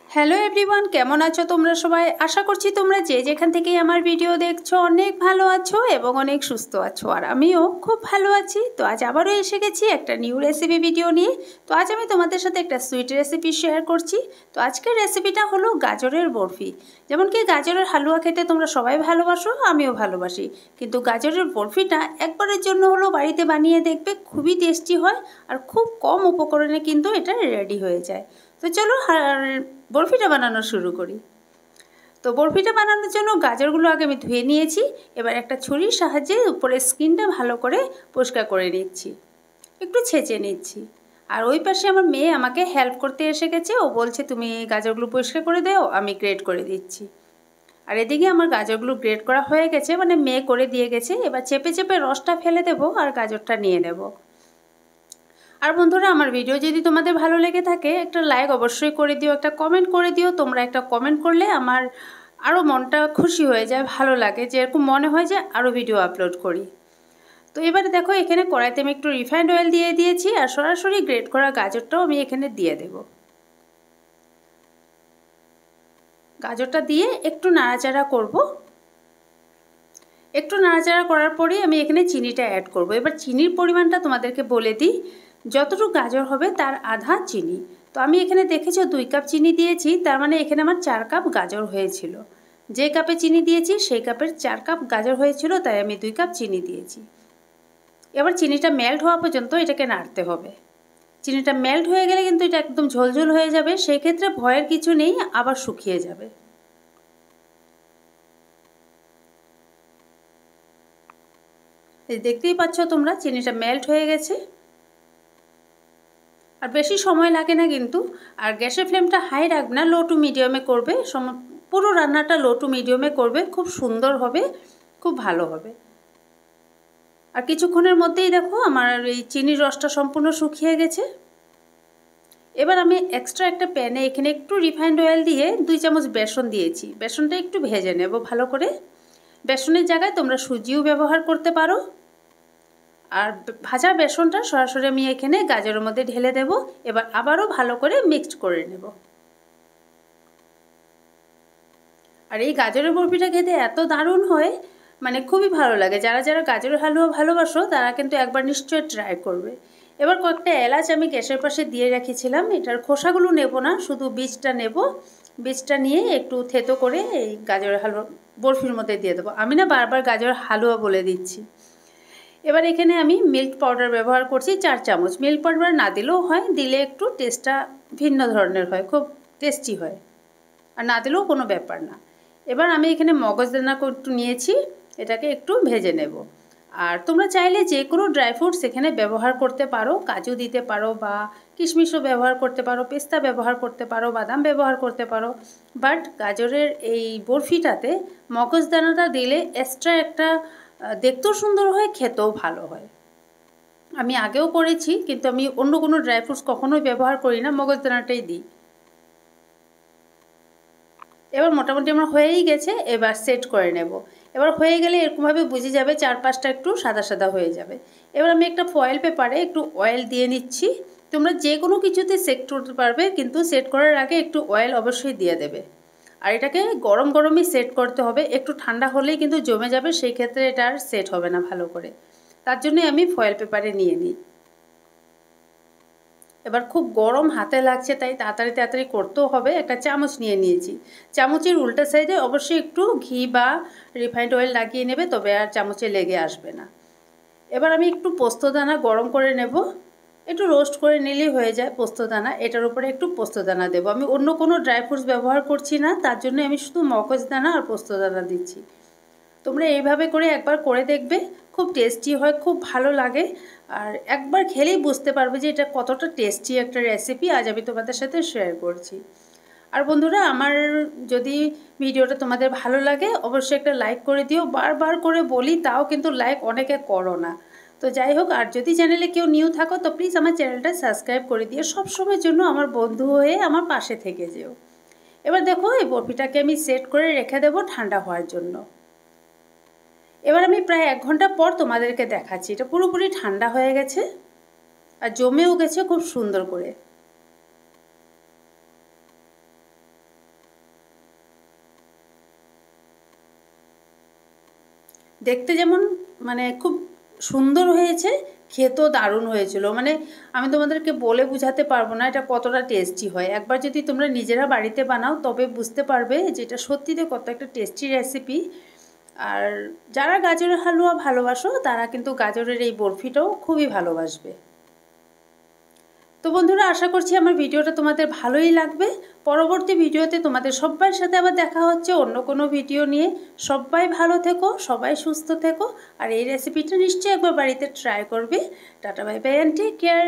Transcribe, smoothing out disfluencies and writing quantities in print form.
Hello everyone, কেমন আছো তোমরা সবাই? আশা করছি তোমরা যে যেখান থেকেই আমার ভিডিও দেখছো অনেক ভালো আছো এবং অনেক সুস্থ আছো। আর আমিও খুব ভালো আছি। তো আজ আবারও এসে গেছি একটা নিউ রেসিপি ভিডিও নিয়ে। তো আজ আমি তোমাদের সাথে একটা সুইট রেসিপি শেয়ার করছি। তো আজকের রেসিপিটা হলো গাজরের বরফি। যেমন কি গাজরের হালুয়া খেতে তোমরা সবাই ভালোবাসো, আমিও ভালোবাসি, কিন্তু গাজরের বরফিটা একবারের জন্য হলো বাড়িতে বানিয়ে দেখবে, খুবই টেস্টি হয় আর খুব কম উপকরণে কিন্তু এটা রেডি হয়ে যায়। তো চলো বরফিটা বানানো শুরু করি। তো বরফিটা বানানোর জন্য গাজরগুলো আগে আমি ধুয়ে নিয়েছি। এবার একটা ছুরির সাহায্যে উপরে স্কিনটা ভালো করে পরিষ্কার করে নিচ্ছি, একটু ছেঁচে নিচ্ছি। আর ওই পাশে আমার মেয়ে আমাকে হেল্প করতে এসে গেছে, ও বলছে তুমি গাজরগুলো পরিষ্কার করে দাও, আমি গ্রেড করে দিচ্ছি। আর এদিকে আমার গাজরগুলো গ্রেড করা হয়ে গেছে, মানে মেয়ে করে দিয়ে গেছে। এবার চেপে চেপে রসটা ফেলে দেবো আর গাজরটা নিয়ে নেব। আর বন্ধুরা, আমার ভিডিও যদি তোমাদের ভালো লেগে থাকে একটা লাইক অবশ্যই করে দিও, একটা কমেন্ট করে দিও। তোমরা একটা কমেন্ট করলে আমার আরও মনটা খুশি হয়ে যায়, ভালো লাগে, যে এরকম মনে হয় যে আরও ভিডিও আপলোড করি। তো এবারে দেখো, এখানে কড়াইতে আমি একটু রিফাইন্ড অয়েল দিয়ে দিয়েছি আর সরাসরি গ্রেট করা গাজরটাও আমি এখানে দিয়ে দেব। গাজরটা দিয়ে একটু নাড়াচাড়া করব। একটু নাড়াচাড়া করার পরেই আমি এখানে চিনিটা অ্যাড করব। এবার চিনির পরিমাণটা তোমাদেরকে বলে দিই, যতটুকু গাজর হবে তার আধা চিনি। তো আমি এখানে দেখেছি 2 কাপ চিনি দিয়েছি, তার মানে এখানে আমার 4 কাপ গাজর হয়েছিল। যে কাপে চিনি দিয়েছি সেই কাপের 4 কাপ গাজর হয়েছিল, তাই আমি 2 কাপ চিনি দিয়েছি। এবার চিনিটা মেল্ট হওয়া পর্যন্ত এটাকে নাড়তে হবে। চিনিটা মেল্ট হয়ে গেলে কিন্তু এটা একদম ঝোলঝোল হয়ে যাবে, সেই ক্ষেত্রে ভয়ের কিছু নেই, আবার শুকিয়ে যাবে। দেখতেই পাচ্ছ তোমরা, চিনিটা মেল্ট হয়ে গেছে। আর বেশি সময় লাগে না কিন্তু। আর গ্যাসের ফ্লেমটা হাই রাখবে না, লো টু মিডিয়ামে করবে। পুরো রান্নাটা লো টু মিডিয়ামে করবে, খুব সুন্দর হবে, খুব ভালো হবে। আর কিছুক্ষণের মধ্যেই দেখো আমার এই চিনির রসটা সম্পূর্ণ শুকিয়ে গেছে। এবার আমি এক্সট্রা একটা প্যানে এখানে একটু রিফাইন্ড অয়েল দিয়ে 2 চামচ বেসন দিয়েছি। বেসনটা একটু ভেজে নেব ভালো করে। বেসনের জায়গায় তোমরা সুজিও ব্যবহার করতে পারো। আর ভাজা বেসনটা সরাসরি আমি এখানে গাজরের মধ্যে ঢেলে দেব। এবার আবারও ভালো করে মিক্সড করে নেব। আর এই গাজরের বরফিটা খেতে এত দারুণ হয়, মানে খুবই ভালো লাগে। যারা যারা গাজরের হালুয়া ভালোবাসো তারা কিন্তু একবার নিশ্চয়ই ট্রাই করবে। এবার কয়েকটা এলাচ আমি গ্যাসের পাশে দিয়ে রেখেছিলাম, এটার খোসাগুলো নেব না, শুধু বীজটা নেব। বীজটা নিয়ে একটু থেতো করে এই গাজরের হালুয়া বরফির মধ্যে দিয়ে দেবো। আমি না বারবার গাজরের হালুয়া বলে দিচ্ছি। এবার এখানে আমি মিল্ক পাউডার ব্যবহার করছি 4 চামচ। মিল্ক পাউডার না দিলেও হয়, দিলে একটু টেস্টটা ভিন্ন ধরনের হয়, খুব টেস্টি হয়। আর না দিলেও কোনো ব্যাপার না। এবার আমি এখানে মগজদানা একটু নিয়েছি, এটাকে একটু ভেজে নেব। আর তোমরা চাইলে যে কোনো ড্রাই ফ্রুটস এখানে ব্যবহার করতে পারো, কাজু দিতে পারো বা কিশমিশও ব্যবহার করতে পারো, পেস্তা ব্যবহার করতে পারো, বাদাম ব্যবহার করতে পারো। বাট গাজরের এই বরফিটাতে মগজদানাটা দিলে এক্সট্রা একটা দেখতেও সুন্দর হয়, খেতেও ভালো হয়। আমি আগেও করেছি, কিন্তু আমি অন্য কোনো ড্রাই ফ্রুটস কখনোই ব্যবহার করি না, মগজদানাটাই দিই। এবার মোটামুটি আমার হয়েই গেছে, এবার সেট করে নেব। এবার হয়ে গেলে এরকমভাবে বুঝে যাবে চারপাশটা একটু সাদা সাদা হয়ে যাবে। এবার আমি একটা ফয়েল পেপারে একটু অয়েল দিয়ে নিচ্ছি। তোমরা যে কোনো কিছুতে সেট করতে পারবে, কিন্তু সেট করার আগে একটু অয়েল অবশ্যই দিয়ে দেবে। আর এটাকে গরম গরমই সেট করতে হবে, একটু ঠান্ডা হলেই কিন্তু জমে যাবে, সেই ক্ষেত্রে এটা আর সেট হবে না ভালো করে। তার জন্যই আমি ফয়েল পেপারে নিয়ে নিই। এবার খুব গরম হাতে লাগছে, তাই তাড়াতাড়ি তাড়াতাড়ি করতেও হবে। একটা চামচ নিয়ে নিয়েছি, চামচের উল্টা সাইডে অবশ্যই একটু ঘি বা রিফাইন্ড অয়েল লাগিয়ে নেবে, তবে আর চামচে লেগে আসবে না। এবার আমি একটু পোস্তদানা গরম করে নেব, একটু রোস্ট করে নিলেই হয়ে যায় পোস্তদানা। এটার উপরে একটু পোস্তদানা দেবো। আমি অন্য কোনো ড্রাই ফ্রুটস ব্যবহার করছি না, তার জন্য আমি শুধু মগজদানা আর পোস্তদানা দিচ্ছি। তোমরা এইভাবে করে একবার করে দেখবে, খুব টেস্টি হয়, খুব ভালো লাগে। আর একবার খেলেই বুঝতে পারবে যে এটা কতটা টেস্টি একটা রেসিপি আজ আমি তোমাদের সাথে শেয়ার করছি। আর বন্ধুরা, আমার যদি ভিডিওটা তোমাদের ভালো লাগে অবশ্যই একটা লাইক করে দিও। বারবার করে বলি, তাও কিন্তু লাইক অনেকে করো না। তো যাই হোক, আর যদি চ্যানেলে কেউ নিউ থাকো তো প্লিজ আমার চ্যানেলটা সাবস্ক্রাইব করে দিয়ে সবসময়ের জন্য আমার বন্ধু হয়ে আমার পাশে থেকে যেও। এবার দেখো, এই বরফিটাকে আমি সেট করে রেখে দেবো ঠান্ডা হওয়ার জন্য। এবার আমি প্রায় 1 ঘন্টা পর তোমাদেরকে দেখাচ্ছি। এটা পুরোপুরি ঠান্ডা হয়ে গেছে আর জমেও গেছে খুব সুন্দর করে। দেখতে যেমন মানে খুব সুন্দর হয়েছে, খেতেও দারুণ হয়েছিল। মানে আমি তোমাদেরকে বলে বোঝাতে পারবো না এটা কতটা টেস্টি হয়। একবার যদি তোমরা নিজেরা বাড়িতে বানাও তবে বুঝতে পারবে যে এটা সত্যিতে কত একটা টেস্টি রেসিপি। আর যারা গাজরের হালুয়া ভালোবাসো তারা কিন্তু গাজরের এই বরফিটাও খুবই ভালোবাসবে। তো বন্ধুরা, আশা করছি আমার ভিডিওটা তোমাদের ভালোই লাগবে। পরবর্তী ভিডিওতে তোমাদের সবার সাথে আবার দেখা হচ্ছে অন্য কোনো ভিডিও নিয়ে। সবাই ভালো থেকো, সবাই সুস্থ থেকো, আর এই রেসিপিটা নিশ্চয়ই একবার বাড়িতে ট্রাই করবে। Tata bye bye and take care.